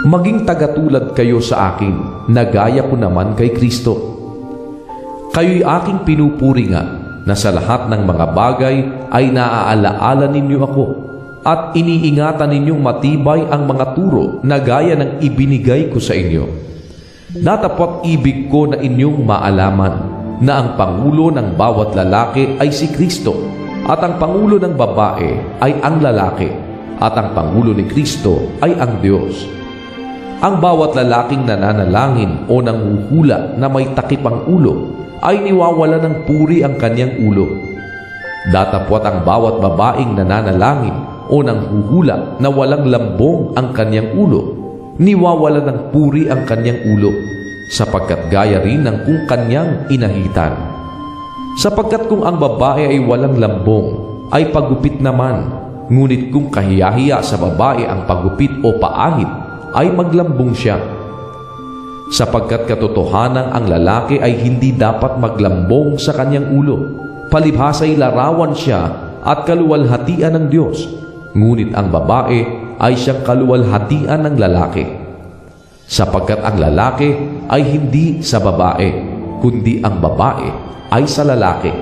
Maging tagatulad kayo sa akin, na gaya ko naman kay Kristo. Kayo'y aking pinupuri nga, na sa lahat ng mga bagay ay naaalaala ninyo ako, at iniingatan ninyong matibay ang mga turo na gaya ng ibinigay ko sa inyo. Datapwat ibig ko na inyong maalaman na ang pangulo ng bawat lalaki ay si Kristo, at ang pangulo ng babae ay ang lalaki, at ang pangulo ni Kristo ay ang Diyos. Ang bawat lalaking nananalangin o nanghuhula na may takip ang ulo ay niwawala ng puri ang kanyang ulo. Datapwat ang bawat babaeng nananalangin o nanghuhula na walang lambong ang kanyang ulo, niwawala ng puri ang kanyang ulo, sapagkat gaya rin ng kung kanyang inahitan. Sapagkat kung ang babae ay walang lambong, ay pagupit naman, ngunit kung kahiyahiya sa babae ang pagupit o paahit, ay maglambong siya. Sapagkat katotohanan ang lalaki ay hindi dapat maglambong sa kanyang ulo, palibhas ay larawan siya at kaluwalhatian ng Diyos, ngunit ang babae ay siyang kaluwalhatian ng lalaki. Sapagkat ang lalaki ay hindi sa babae, kundi ang babae ay sa lalaki.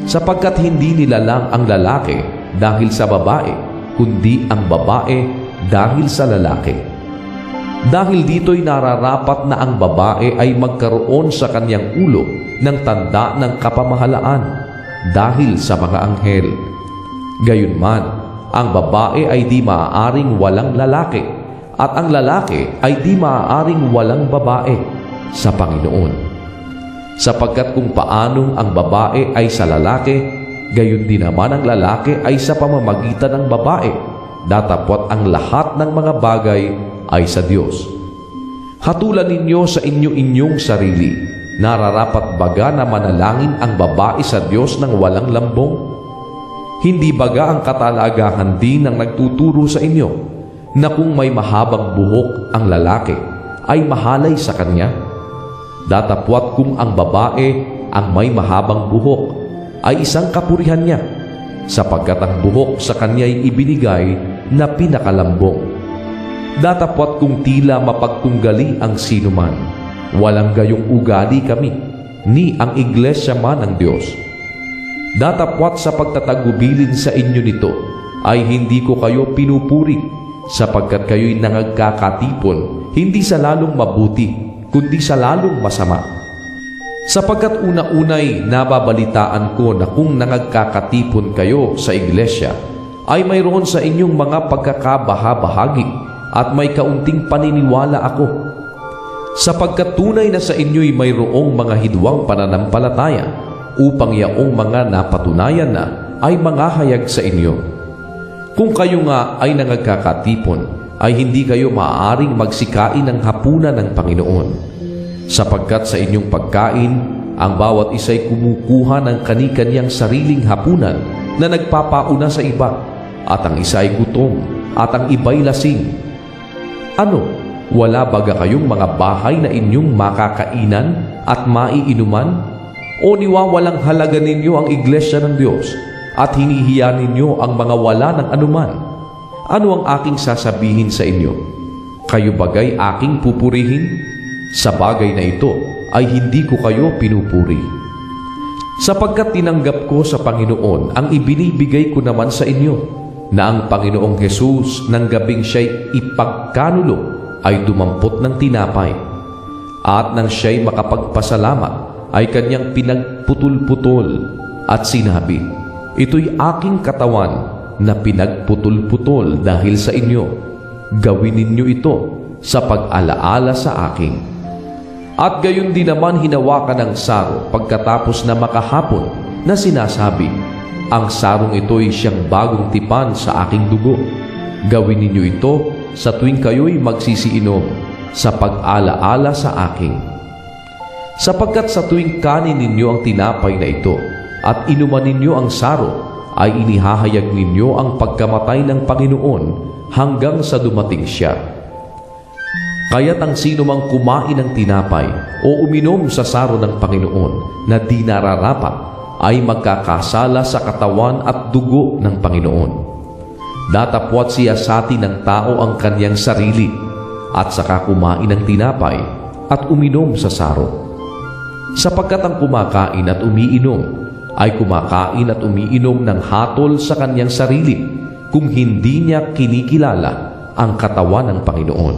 Sapagkat hindi nilalang ang lalaki dahil sa babae, kundi ang babae dahil sa lalaki. Dahil dito'y nararapat na ang babae ay magkaroon sa kanyang ulo ng tanda ng kapamahalaan dahil sa mga anghel. Gayunman, ang babae ay di maaaring walang lalaki, at ang lalaki ay di maaaring walang babae sa Panginoon. Sapagkat kung paanong ang babae ay sa lalaki, gayon din naman ang lalaki ay sa pamamagitan ng babae, datapwat ang lahat ng mga bagay ay sa Diyos. Hatulan ninyo sa inyo-inyong sarili, nararapat baga na manalangin ang babae sa Diyos ng walang lambong? Hindi baga ang katalagahan din ng nagtuturo sa inyo na kung may mahabang buhok ang lalaki, ay mahalay sa kanya? Datapwat kung ang babae ang may mahabang buhok, ay isang kapurihan niya, sapagkat ang buhok sa kanya ay ibinigay na pinakalambong. Datapwat kung tila mapagtunggali ang sinuman, walang gayong ugali kami, ni ang iglesia man ng Diyos. Datapwat sa pagtatagubilin sa inyo nito, ay hindi ko kayo pinupuri, sapagkat kayo'y nangagkakatipon, hindi sa lalong mabuti, kundi sa lalong masama. Sapagkat una-unay nababalitaan ko na kung nangagkakatipon kayo sa iglesia, ay mayroon sa inyong mga pagkakabaha-bahagi, at may kaunting paniniwala ako. Sapagkat tunay na sa inyo'y mayroong mga hidwang pananampalataya, upang yaong mga napatunayan na ay mangahayag sa inyo. Kung kayo nga ay nangagkakatipon, ay hindi kayo maaaring magsikain ng hapunan ng Panginoon. Sapagkat sa inyong pagkain, ang bawat isa'y kumukuha ng kani-kanyang sariling hapunan na nagpapauna sa iba, at ang isa ay gutom, at ang iba'y lasing. Ano, wala baga kayong mga bahay na inyong makakainan at maiinuman? O niwawalang halaga ninyo ang iglesia ng Diyos at hinihiya ninyo ang mga wala ng anuman? Ano ang aking sasabihin sa inyo? Kayo bagay aking pupurihin? Sa bagay na ito ay hindi ko kayo pinupuri. Sapagkat tinanggap ko sa Panginoon ang ibinibigay ko naman sa inyo, na ang Panginoong Jesus ng gabing siya'y ipagkanulo ay dumampot ng tinapay, at nang siya'y makapagpasalamat ay kanyang pinagputol-putol at sinabi, "Ito'y aking katawan na pinagputol-putol dahil sa inyo. Gawin ninyo ito sa pag-alaala sa akin." At gayon din naman hinawakan ng saro pagkatapos na makahapon na sinasabi, "Ang sarong ito'y siyang bagong tipan sa aking dugo. Gawin ninyo ito sa tuwing kayo'y magsisiinom sa pag-alaala sa akin. Sapagkat sa tuwing kanin ninyo ang tinapay na ito at inuman ninyo ang saro, ay inihahayag ninyo ang pagkamatay ng Panginoon hanggang sa dumating siya. Kaya't ang sino mang kumain ng tinapay o uminom sa saro ng Panginoon na di nararapat, ay magkakasala sa katawan at dugo ng Panginoon. Datapwat siya sa atin ng tao ang kanyang sarili, at saka kumain ng tinapay at uminom sa saro. Sapagkat ang kumakain at umiinom ay kumakain at umiinom ng hatol sa kanyang sarili kung hindi niya kinikilala ang katawan ng Panginoon.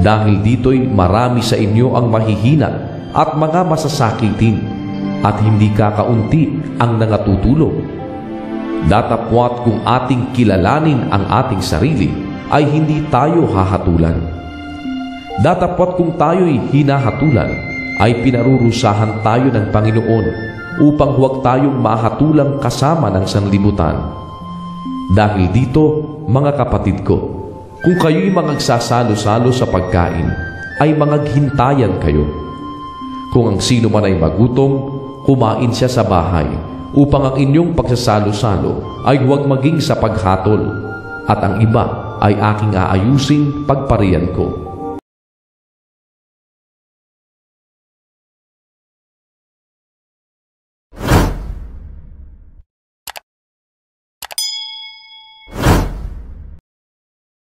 Dahil dito'y marami sa inyo ang mahihina at mga masasakitin at hindi kakaunti ang nangatutulog. Datapwat kung ating kilalanin ang ating sarili ay hindi tayo hahatulan. Datapwat kung tayo'y hinahatulan ay pinarurusahan tayo ng Panginoon upang huwag tayong mahatulang kasama ng sanlibutan. Dahil dito, mga kapatid ko, kung kayo'y magsasalo-salo sa pagkain, ay mangaghintayan kayo. Kung ang sino man ay magutom, kumain siya sa bahay, upang ang inyong pagsasalo-salo ay huwag maging sa paghatol, at ang iba ay aking aayusin pagparian ko.